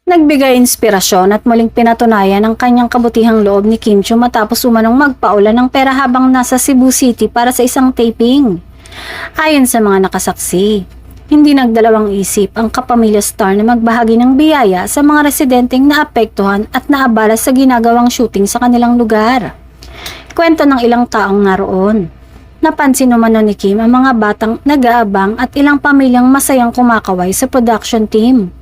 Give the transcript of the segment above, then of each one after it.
Nagbigay inspirasyon at muling pinatunayan ang kanyang kabutihang loob ni Kim Chiu matapos umanong magpaulan ng pera habang nasa Cebu City para sa isang taping. Ayon sa mga nakasaksi, hindi nagdalawang isip ang kapamilya star na magbahagi ng biyaya sa mga residenteng naapektuhan at naabala sa ginagawang shooting sa kanilang lugar. Kwento ng ilang taong naroon. Napansin umano ni Kim ang mga batang nag-aabang at ilang pamilyang masayang kumakaway sa production team.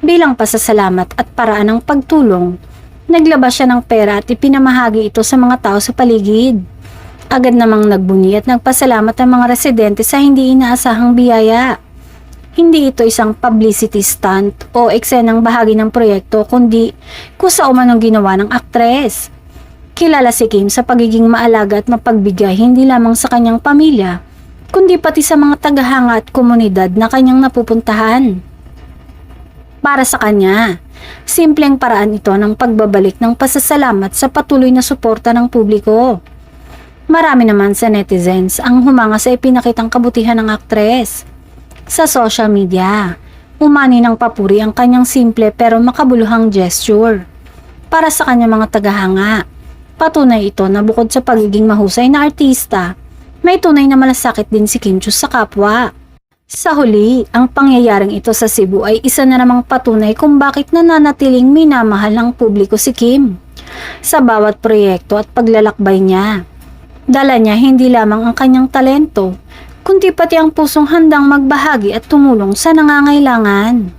Bilang pasasalamat at paraan ng pagtulong, naglabas siya ng pera at ipinamahagi ito sa mga tao sa paligid. Agad namang nagbunyi at nagpasalamat ang mga residente sa hindi inaasahang biyaya. Hindi ito isang publicity stunt o eksenang bahagi ng proyekto kundi kusa umanong ginawa ng aktres. Kilala si Kim sa pagiging maalaga at mapagbigay hindi lamang sa kanyang pamilya, kundi pati sa mga tagahanga at komunidad na kanyang napupuntahan. Para sa kanya, simpleng paraan ito ng pagbabalik ng pasasalamat sa patuloy na suporta ng publiko. Marami naman sa netizens ang humanga sa ipinakitang kabutihan ng aktres. Sa social media, umani ng papuri ang kanyang simple pero makabuluhang gesture. Para sa kanyang mga tagahanga, patunay ito na bukod sa pagiging mahusay na artista, may tunay na malasakit din si Kim Chiu sa kapwa. Sa huli, ang pangyayaring ito sa Cebu ay isa na namang patunay kung bakit nananatiling minamahal ng publiko si Kim. Sa bawat proyekto at paglalakbay niya, dala niya hindi lamang ang kanyang talento, kundi pati ang pusong handang magbahagi at tumulong sa nangangailangan.